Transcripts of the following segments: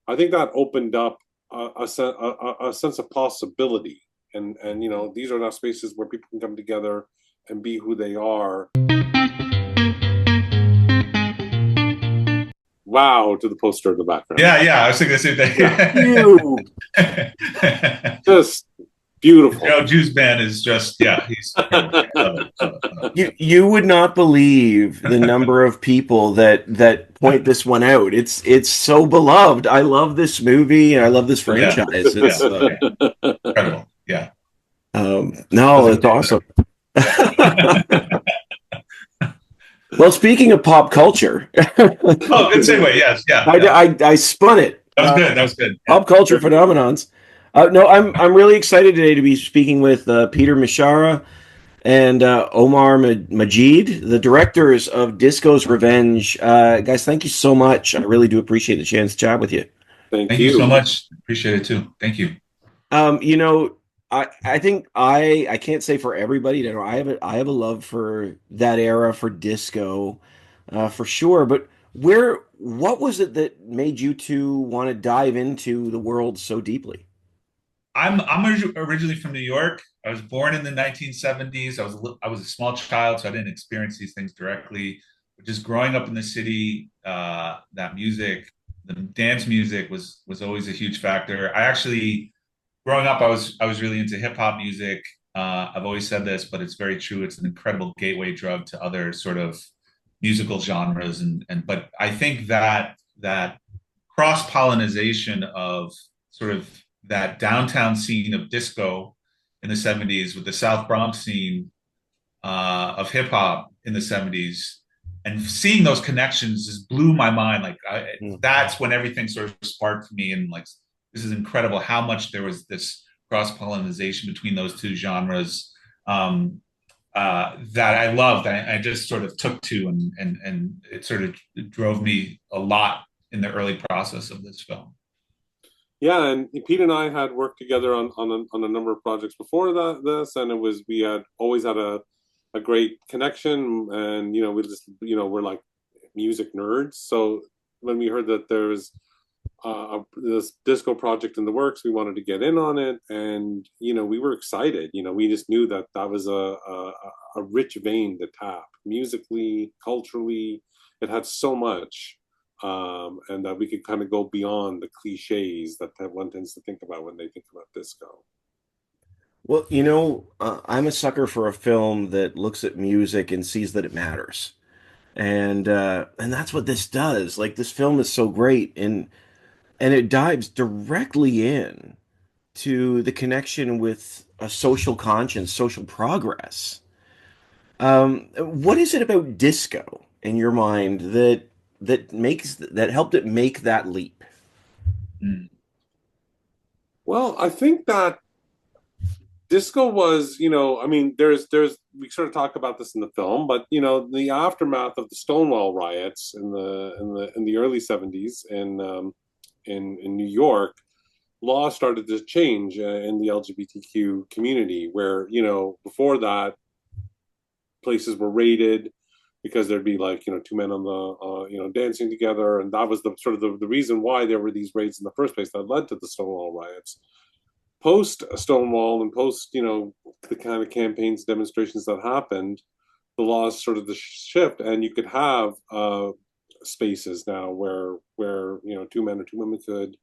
I think that opened up a sense of possibility, and these are not spaces where people can come together and be who they are. Wow, to the poster in the background. Yeah, yeah, I was thinking the Yeah, same huge, thing. just beautiful. Joe Juice band is just, yeah, he's incredible. I love it. Love it. Love it. You would not believe the number of people that point this one out. It's so beloved. I love this movie and I love this Yeah, franchise. yeah, It's yeah, incredible. Yeah, no, was a it's great awesome. film. Well, speaking of pop culture, Oh, good segue. Yes, yeah, I, yeah. I spun it. That was good. That was good. Yeah. Pop culture phenomenons. No, I'm really excited today to be speaking with Peter Mishara and Omar Majeed, the directors of Disco's Revenge. Guys, thank you so much. I really do appreciate the chance to chat with you. Thank Thank you so you. much. Appreciate it too. Thank you. You know, I think I can't say for everybody. You know, I have a love for that era for disco, for sure. But what was it that made you two want to dive into the world so deeply? I'm originally from New York. I was born in the 1970s. I was a small child, so I didn't experience these things directly. But just growing up in the city, that music, the dance music was always a huge factor. I actually, growing up, I was really into hip hop music. I've always said this, but it's very true. It's an incredible gateway drug to other sort of musical genres, and but I think that cross pollination of sort of that downtown scene of disco in the 70s with the South Bronx scene of hip hop in the 70s, and seeing those connections just blew my mind. Mm. That's when everything sort of sparked for me, and like this is incredible how much there was this cross pollination between those two genres. That I loved. I just sort of took to, and it sort of drove me a lot in the early process of this film. Yeah, and Pete and I had worked together on a number of projects before this, and we had always had a great connection, and we just we're like music nerds. So when we heard that there was this disco project in the works, we wanted to get in on it, and we were excited. We just knew that that was a rich vein to tap musically, culturally. It had so much, and that we could kind of go beyond the cliches that one tends to think about when they think about disco. Well, I'm a sucker for a film that looks at music and sees that it matters, and that's what this does. Like this film is so great, and it dives directly in to the connection with a social conscience, social progress. What is it about disco in your mind that helped it make that leap? Mm. Well, I think that disco was, I mean, there's we sort of talk about this in the film, but the aftermath of the Stonewall riots in the early '70s in New York, law started to change in the LGBTQ community, where before that places were raided because there'd be like two men on the dancing together, and that was the sort of the reason why there were these raids in the first place that led to the Stonewall riots. Post Stonewall and post the kind of campaigns, demonstrations that happened, the laws sort of the shift, and you could have spaces now where two men or two women could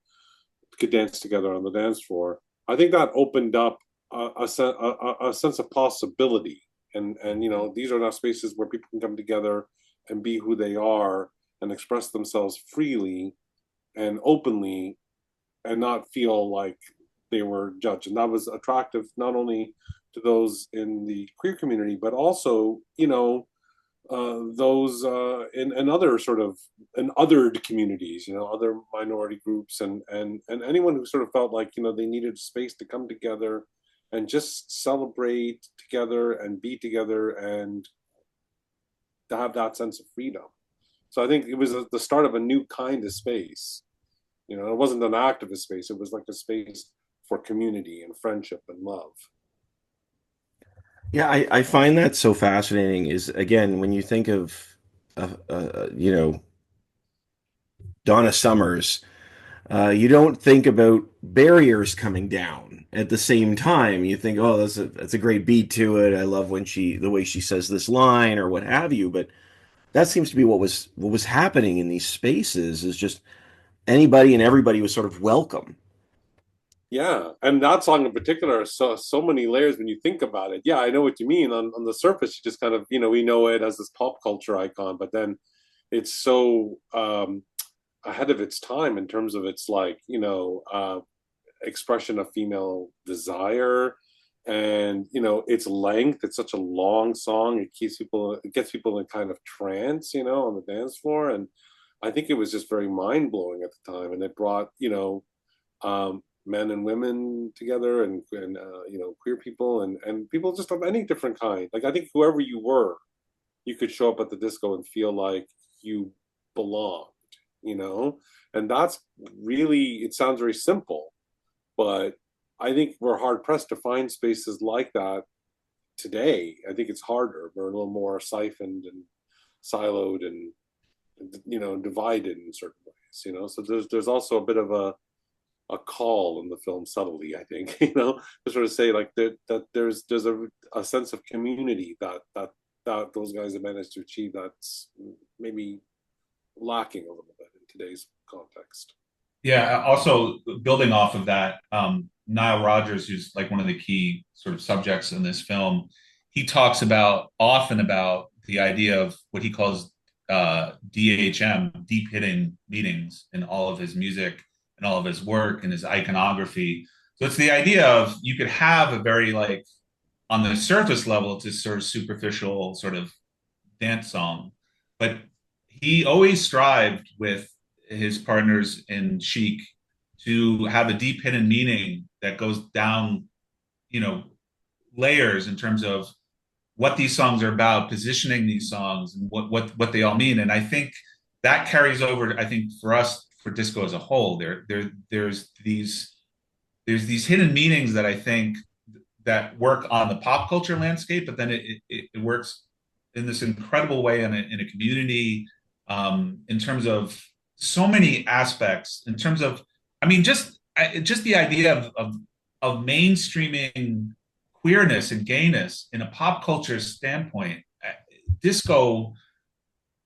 dance together on the dance floor. I think that opened up a sense of possibility, and these are not spaces where people can come together and be who they are and express themselves freely and openly and not feel like they were judged. And that was attractive not only to those in the queer community, but also, those in other sort of in othered communities, other minority groups, and anyone who sort of felt like they needed space to come together and just celebrate together and be together and to have that sense of freedom. So I think it was the start of a new kind of space. It wasn't an activist space; it was like a space for community and friendship and love. Yeah, I find that so fascinating. Is again when you think of, Donna Summers. You don't think about barriers coming down at the same time. You think, oh, that's a great beat to it. I love when the way she says this line or what have you. But that seems to be what was happening in these spaces is just anybody and everybody was sort of welcome. Yeah, and that song in particular has so many layers when you think about it. Yeah, I know what you mean. On the surface, you just kind of we know it as this pop culture icon, but then it's so ahead of its time in terms of its like expression of female desire, and its length. It's such a long song. It gets people in kind of trance, on the dance floor, and I think it was just very mind blowing at the time, and it brought men and women together, and queer people and people just of any different kind. Like I think whoever you were, you could show up at the disco and feel like you belonged, you know, and that's really, it sounds very simple, but I think we're hard pressed to find spaces like that today. I think it's harder. We're a little more siphoned and siloed and divided in certain ways. So there's also a bit of a call in the film subtly, I think, to sort of say like that there's a sense of community that those guys have managed to achieve that's maybe lacking a little bit in today's context. Yeah. Also, building off of that, Nile Rodgers, who's like one of the key sort of subjects in this film, he talks about often about the idea of what he calls DHM, deep hitting meanings, in all of his music and all of his work and his iconography. So it's the idea of you could have a very like on the surface level, it's this sort of superficial sort of dance song, but he always strived with his partners in Chic to have a deep hidden meaning that goes down, you know, layers in terms of what these songs are about, positioning these songs, and what they all mean. And I think that carries over. I think for us, for disco as a whole, there's these hidden meanings that I think that work on the pop culture landscape, but then it works in this incredible way in a community, in terms of so many aspects. In terms of, I mean, just the idea of mainstreaming queerness and gayness in a pop culture standpoint. Disco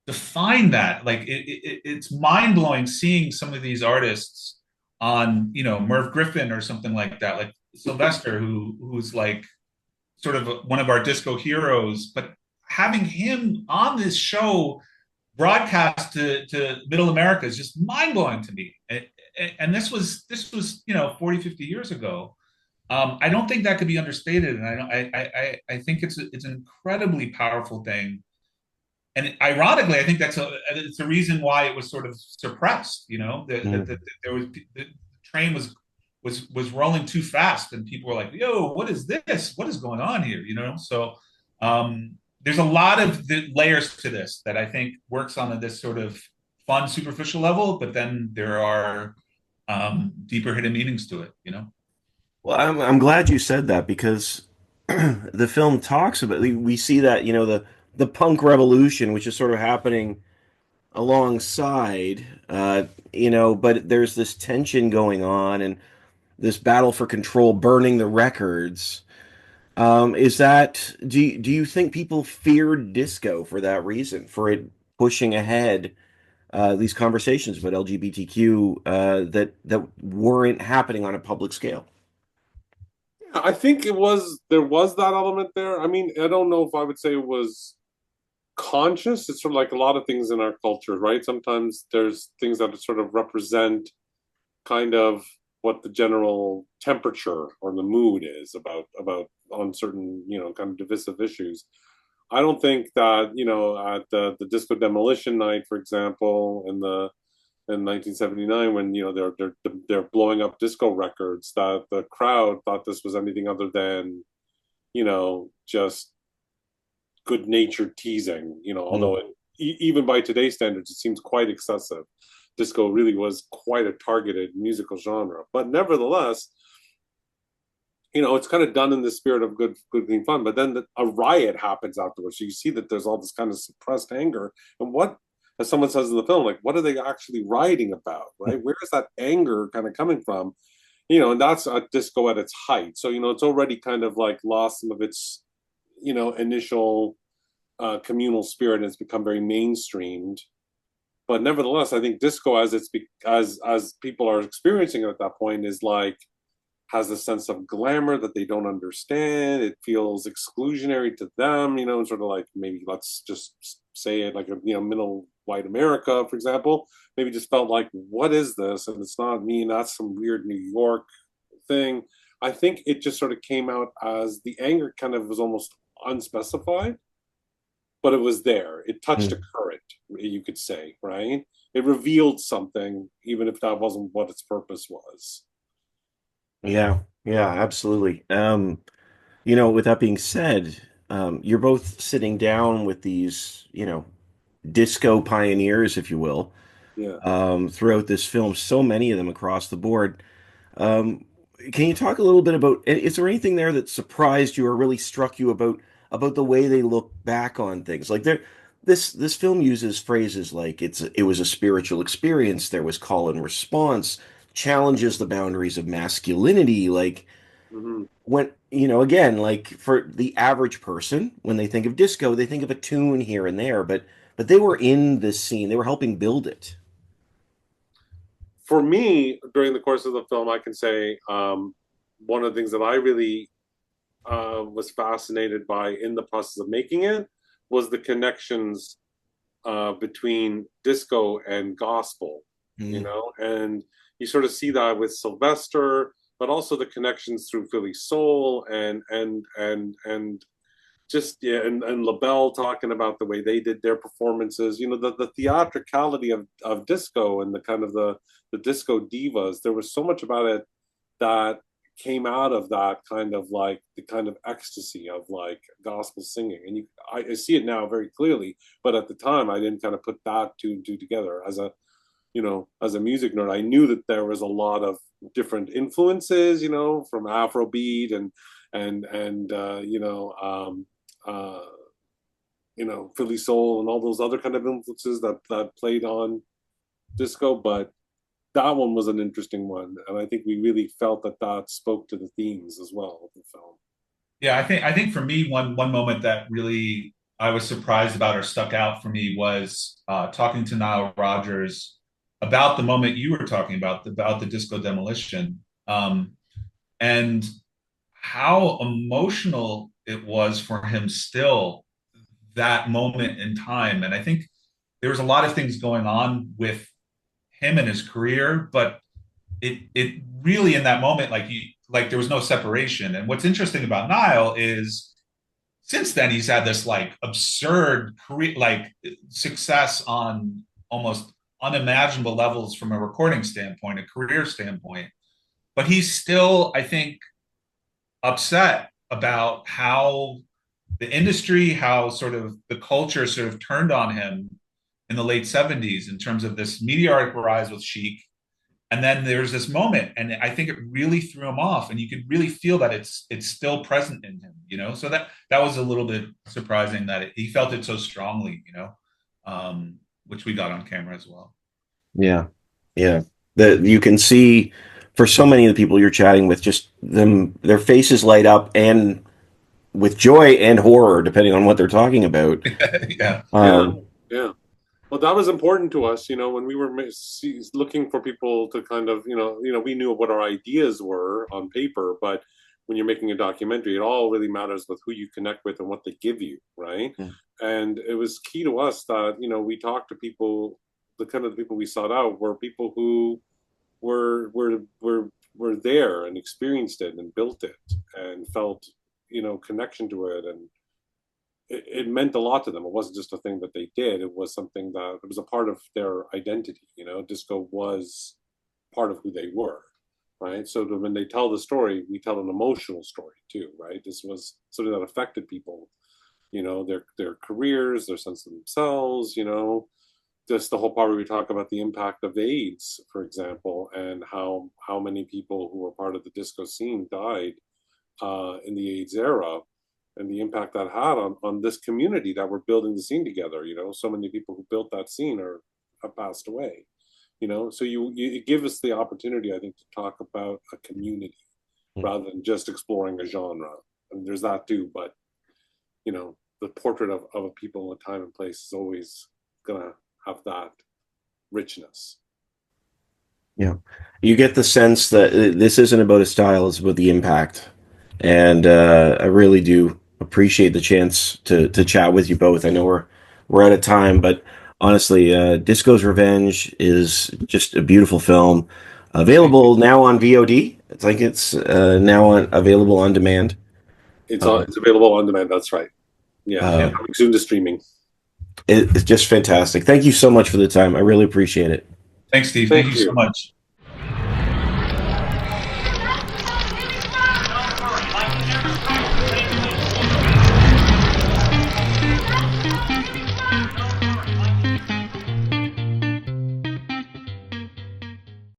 defined that. Like it's mind blowing seeing some of these artists on Merv Griffin or something like that, like Sylvester, who's like sort of one of our disco heroes, but having him on this show broadcast to middle America is just mind blowing to me. And this was 40, 50 years ago. I don't think that could be understated, and I think it's an incredibly powerful thing. And ironically, I think it's a reason why it was sort of suppressed. That there was the train was rolling too fast, and people were like, "Yo, what is this? What is going on here?" So there's a lot of the layers to this that I think works on this sort of fun, superficial level, but then there are deeper hidden meanings to it. Well, I'm glad you said that because the film talks about we see that the punk revolution, which is sort of happening alongside, but there's this tension going on and this battle for control, burning the records. Do you think people feared disco for that reason, for it pushing ahead these conversations about LGBTQ that weren't happening on a public scale? Yeah, I think there was that element there. I mean, I don't know if I would say it was conscious. It's sort of like a lot of things in our culture, right? Sometimes there's things that sort of represent kind of what the general temperature or the mood is about on certain kind of divisive issues. I don't think that at the disco demolition night, for example, in 1979, when they're blowing up disco records, that the crowd thought this was anything other than just good natured teasing. Although even by today's standards, it seems quite excessive. Disco really was quite a targeted musical genre, but nevertheless, it's kind of done in the spirit of good, clean fun. But then a riot happens afterwards. So you see that there's all this kind of suppressed anger, and what as someone says in the film, like, what are they actually writing about, right? Where is that anger kind of coming from? And that's a disco at its height. So, it's already kind of like lost some of its, initial communal spirit, and it's become very mainstreamed. But nevertheless, I think disco, as people are experiencing it at that point, is like has a sense of glamour that they don't understand. It feels exclusionary to them, and sort of like, maybe let's just say it like, middle white America, for example, maybe just felt like, what is this? And it's not me, and that's some weird New York thing. I think it just sort of came out as the anger kind of was almost unspecified, but it was there. It touched a Mm. current, you could say, right? It revealed something, even if that wasn't what its purpose was. Yeah, yeah, absolutely. With that being said, you're both sitting down with these, disco pioneers, if you will, Yeah. throughout this film, so many of them across the board. Um, can you talk a little bit about, is there anything there that surprised you or really struck you about the way they look back on things? Like this film uses phrases like it was a spiritual experience, there was call and response, challenges the boundaries of masculinity, like Mm-hmm. when again, like for the average person, when they think of disco, they think of a tune here and there, but they were in this scene, they were helping build it. For me, during the course of the film, I can say one of the things that I really was fascinated by in the process of making it was the connections between disco and gospel, Mm. and you sort of see that with Sylvester, but also the connections through Philly Soul and just, yeah, and LaBelle talking about the way they did their performances, the theatricality of disco, and the kind of the disco divas. There was so much about it that came out of that kind of like the kind of ecstasy of like gospel singing, and I see it now very clearly, but at the time I didn't kind of put that two and two together. As a music nerd, I knew that there was a lot of different influences, from Afrobeat and Philly soul and all those other kind of influences that played on disco. But that one was an interesting one, and I think we really felt that that spoke to the themes as well of the film. Yeah, I think for me, one moment that really I was surprised about or stuck out for me was talking to Nile Rodgers about the moment you were talking about the disco demolition, and how emotional it was for him still that moment in time. And I think there was a lot of things going on with him and his career, but it really in that moment, like there was no separation. And what's interesting about Nile is since then he's had this like absurd career, like success on almost unimaginable levels from a recording standpoint, a career standpoint. But he's still, I think, upset about how the industry, how sort of the culture sort of turned on him in the late 70s in terms of this meteoric rise with Chic. And then there's this moment, and I think it really threw him off, and you could really feel that it's still present in him. So that was a little bit surprising that he felt it so strongly, which we got on camera as well. Yeah, yeah. That you can see for so many of the people you're chatting with, just their faces light up and with joy and horror, depending on what they're talking about. Yeah. Yeah, Um, yeah. Well, that was important to us, when we were looking for people to kind of, we knew what our ideas were on paper, but when you're making a documentary, it all really matters with who you connect with and what they give you, right? And it was key to us that, we talked to people, the kind of the people we sought out were people who were were were were there and experienced it and built it and felt, connection to it, and it meant a lot to them. It wasn't just a thing that they did. It was something that it was a part of their identity. Disco was part of who they were, right? So when they tell the story, we tell an emotional story too, right? This was something that affected people, their careers, their sense of themselves, just the whole part where we talk about the impact of AIDS, for example, and how many people who were part of the disco scene died in the AIDS era. and the impact that had on this community that we're building the scene together. So many people who built that scene have passed away. So it gives us the opportunity, I think, to talk about a community rather than just exploring a genre. And there's that too, but the portrait of a people, a time and place is always gonna have that richness. Yeah. You get the sense that this isn't about a style, it's about the impact. And I really do appreciate the chance to chat with you both. I know we're out of time, but honestly, Disco's Revenge is just a beautiful film. Available now on VOD. I think it's now available on demand. It's available on demand. That's right. Yeah, coming soon to streaming. It's just fantastic. Thank you so much for the time. I really appreciate it. Thanks, Steve. Thank you so much.